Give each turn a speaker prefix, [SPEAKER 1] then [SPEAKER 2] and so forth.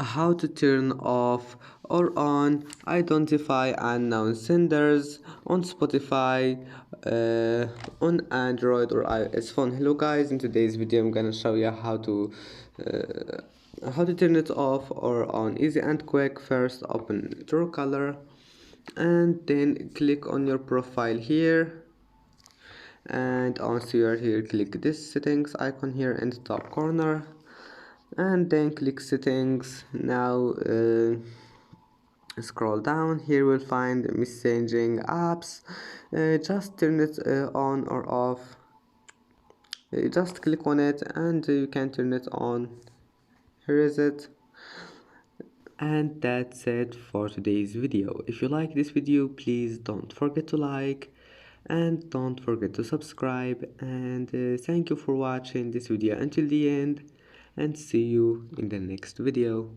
[SPEAKER 1] how to turn off or on identify unknown senders on Spotify, on Android or iOS phone. Hello guys, in today's video I'm gonna show you how to turn it off or on easy and quick. First, open Truecaller and then click on your profile here, and once you are here, click this settings icon here in the top corner, and then click settings. Now scroll down, here we'll find messaging apps. Just turn it on or off. Just click on it and you can turn it on. Here is it. And that's it for today's video. If you like this video, please don't forget to like and don't forget to subscribe, and thank you for watching this video until the end, and see you in the next video.